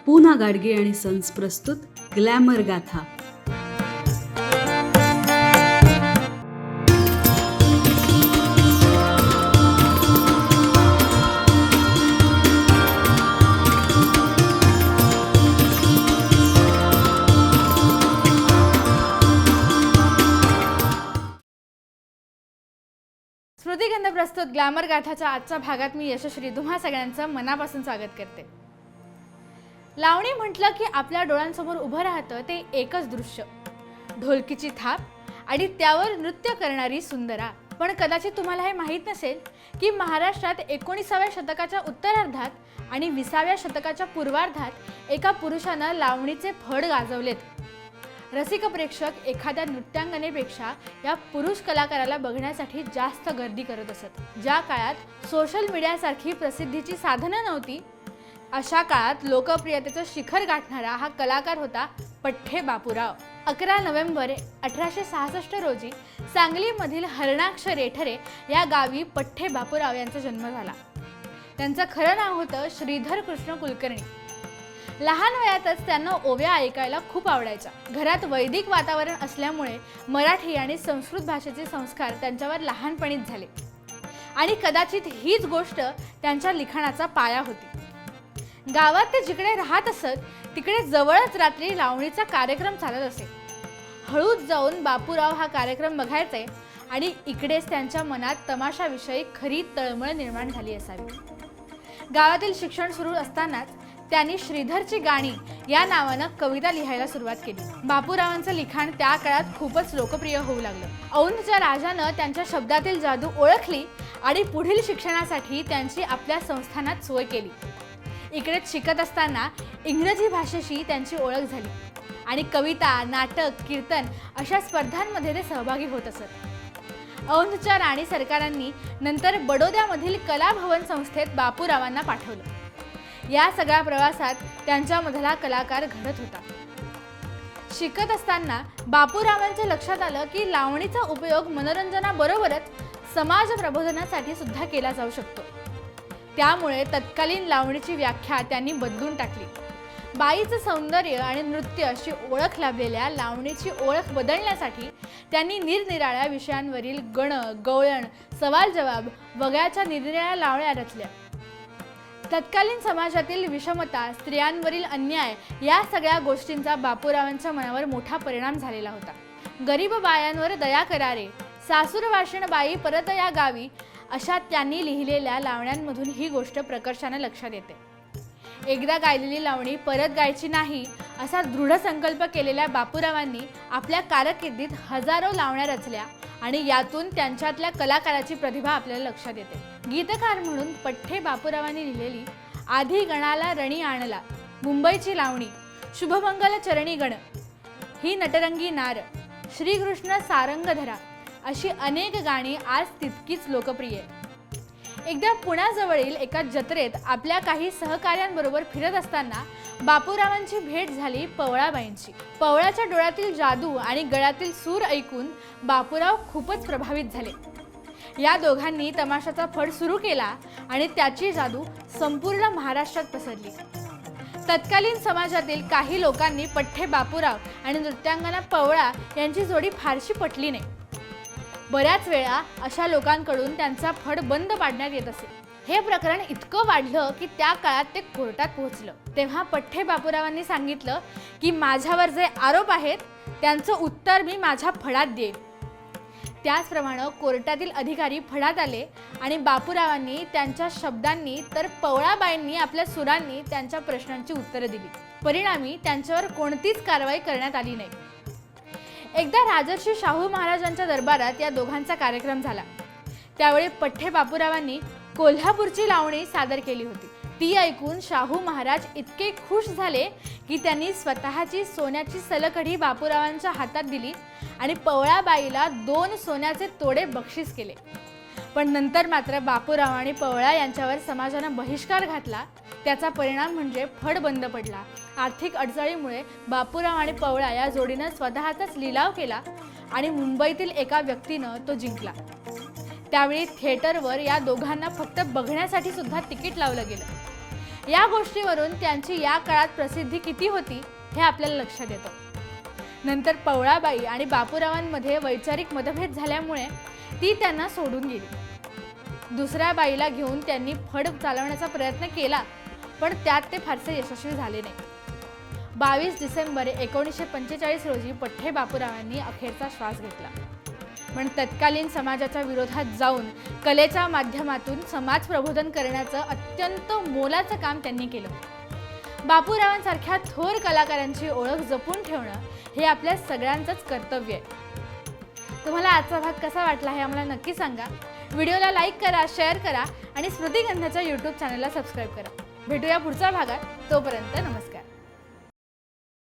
पूना गाडगे आणि सन्स प्रस्तुत ग्लॅमर गाथा. श्रुतिगंध प्रस्तुत ग्लॅमर गाथाच्या आजच्या भागात मी यशश्री तुम्हा सगळ्यांचं मनापासून स्वागत करते. लावणी म्हटलं की आपल्या डोळ्यांसमोर उभं राहतं ते एकच दृश्य, ढोलकीची थाप आणि त्यावर नृत्य करणारी सुंदरा. पण कदाचित तुम्हाला हे माहीत नसेल की महाराष्ट्रात 19व्या शतकाच्या उत्तरार्धात आणि 20व्या शतकाच्या पूर्वार्धात एका पुरुषानं लावणीचे फड गाजवलेत. रसिक प्रेक्षक एखाद्या नृत्यांगनेपेक्षा या पुरुष कलाकाराला बघण्यासाठी जास्त गर्दी करत असत. ज्या काळात सोशल मीडियासारखी प्रसिद्धीची साधनं नव्हती, अशा काळात लोकप्रियतेचं शिखर गाठणारा हा कलाकार होता पठ्ठे बापूराव. 11 नोव्हेंबर 1866 रोजी सांगलीमधील हरणाक्ष रेठरे या गावी पठ्ठे बापूराव यांचा जन्म झाला. त्यांचं खरं नाव होतं श्रीधर कृष्ण कुलकर्णी. लहान वयातच त्यांना ओव्या ऐकायला खूप आवडायच्या. घरात वैदिक वातावरण असल्यामुळे मराठी आणि संस्कृत भाषेचे संस्कार त्यांच्यावर लहानपणीच झाले आणि कदाचित हीच गोष्ट त्यांच्या लिखाणाचा पाया होती. गावात ते जिकडे राहत असत तिकडे जवळच रात्री लावणीचा कार्यक्रम चालत असे. हळूच जाऊन बापूराव हा कार्यक्रम बघायचे आणि इकडेच त्यांच्या मनात तमाशाविषयी खरी तळमळ निर्माण झाली असावी. गावातील शिक्षण सुरू असतानाच त्यांनी श्रीधरची गाणी या नावानं कविता लिहायला सुरुवात केली. बापूरावांचं लिखाण त्या काळात खूपच लोकप्रिय होऊ लागलं. औंधच्या राजानं त्यांच्या शब्दातील जादू ओळखली आणि पुढील शिक्षणासाठी त्यांची आपल्या संस्थानात सोय केली. इकडेच शिकत असताना इंग्रजी भाषेशी त्यांची ओळख झाली आणि कविता, नाटक, कीर्तन अशा स्पर्धांमध्ये ते सहभागी होत असत. औंधच्या राणी सरकारांनी नंतर बडोद्यामधील कलाभवन संस्थेत बापूरावांना पाठवलं. या सगळ्या प्रवासात त्यांच्यामधला कलाकार घडत होता. शिकत असताना बापूरावांच्या लक्षात आलं की लावणीचा उपयोग मनोरंजनाबरोबरच समाज प्रबोधनासाठी सुद्धा केला जाऊ शकतो. त्यामुळे तत्कालीन लावणीची व्याख्या त्यांनी बदलून टाकली. बाईचं सौंदर्य आणि नृत्य अशी ओळख लाभलेल्या लावणीची ओळख बदलण्यासाठी त्यांनी निरनिराळ्या विषयांवरील गण, गवळण, सवाल जवाब वगळ्याच्या निरनिराळ्या लावण्या रचल्या. तत्कालीन समाजातील विषमता, स्त्रियांवरील अन्याय या सगळ्या गोष्टींचा बापूरावांच्या मनावर मोठा परिणाम झालेला होता. गरीब बायांवर दया करारे, सासूर वाशिण बाई परत या गावी अशा त्यांनी लिहिलेल्या लावण्यांमधून ही गोष्ट प्रकर्षाने लक्षात येते. एकदा गायलेली लावणी परत गायची नाही असा दृढ संकल्प केलेल्या बापूरावांनी आपल्या कारकिर्दीत हजारो लावण्या रचल्या आणि यातून त्यांच्यातल्या कलाकाराची प्रतिभा आपल्याला लक्षात येते. गीतकार म्हणून पठ्ठे बापूरावांनी लिहिलेली आधी गणाला रणी आणला, मुंबईची लावणी, शुभमंगल चरणी गण, ही नटरंगी नार, श्रीकृष्ण सारंगधरा अशी अनेक गाणी आज तितकीच लोकप्रिय आहेत. एकदा पुण्याजवळील एका जत्रेत आपल्या काही सहकाऱ्यांबरोबर फिरत असताना बापूरावांची भेट झाली पवळाबाईंची. पवळाच्या डोळ्यातील जादू आणि गळ्यातील सूर ऐकून बापूराव खूपच प्रभावित झाले. या दोघांनी तमाशाचा फड सुरू केला आणि त्याची जादू संपूर्ण महाराष्ट्रात पसरली. तत्कालीन समाजातील काही लोकांनी पठ्ठे बापूराव आणि नृत्यांगना पवळा यांची जोडी फारशी पटली नाही. बऱ्याच वेळा अशा लोकांकडून त्यांचा फड बंद पाडण्यात येत असे. हे प्रकरण इतकं वाढलं की त्या काळात ते कोर्टात पोहोचलं. तेव्हा पठ्ठे बापूरावांनी सांगितलं की माझ्यावर जे आरोप आहेत त्यांचं उत्तर मी माझ्या फडात देईन. त्याचप्रमाणे कोर्टातील अधिकारी फडात आले आणि बापूरावांनी त्यांच्या शब्दांनी तर पवळाबाईंनी आपल्या सुरांनी त्यांच्या प्रश्नांची उत्तरं दिली. परिणामी त्यांच्यावर कोणतीच कारवाई करण्यात आली नाही. एकदा राजर्षी शाहू महाराजांच्या दरबारात या दोघांचा कार्यक्रम झाला. त्यावेळी पठ्ठे बापूरावांनी कोल्हापूरची लावणी सादर केली होती. ती ऐकून शाहू महाराज इतके खुश झाले की त्यांनी स्वतःची सोन्याची सलकडी बापूरावांच्या हातात दिली आणि पवळाबाईला 2 सोन्याचे तोडे बक्षीस केले. पण नंतर मात्र बापूराव आणि पवळा यांच्यावर समाजानं बहिष्कार घातला. त्याचा परिणाम म्हणजे फड बंद पडला. आर्थिक अडचणीमुळे बापूराव आणि पवळा या जोडीनं स्वतःचाच लिलाव केला आणि मुंबईतील एका व्यक्तीनं तो जिंकला. त्यावेळी थिएटरवर या दोघांना फक्त बघण्यासाठी सुद्धा तिकीट लावलं गेलं. या गोष्टीवरून त्यांची या काळात प्रसिद्धी किती होती हे आपल्याला लक्षात येतं. नंतर पवळाबाई आणि बापूरावांमध्ये वैचारिक मतभेद झाल्यामुळे ती त्यांना सोडून गेली. दुसऱ्या बाईला घेऊन त्यांनी फड चालवण्याचा प्रयत्न केला, पण त्यात ते फारसे यशस्वी झाले नाही. 22 डिसेंबर 1945 रोजी पठ्ठे बापूरावांनी अखेरचा श्वास घेतला. पण तत्कालीन समाजाच्या विरोधात जाऊन कलेच्या माध्यमातून समाज प्रबोधन करण्याचं अत्यंत मोलाचं काम त्यांनी केलं. बापूरावांसारख्या थोर कलाकारांची ओळख जपून ठेवणं हे आपल्या सगळ्यांचंच कर्तव्य आहे. तुम्हाला आजचा भाग कसा वाटला हे आम्हाला नक्की सांगा. व्हिडिओला लाईक करा, शेअर करा आणि स्मृतिगंधाच्या यूट्यूब चॅनलला सबस्क्राईब करा. भेटूया पुढच्या भागात. तोपर्यंत नमस्कार.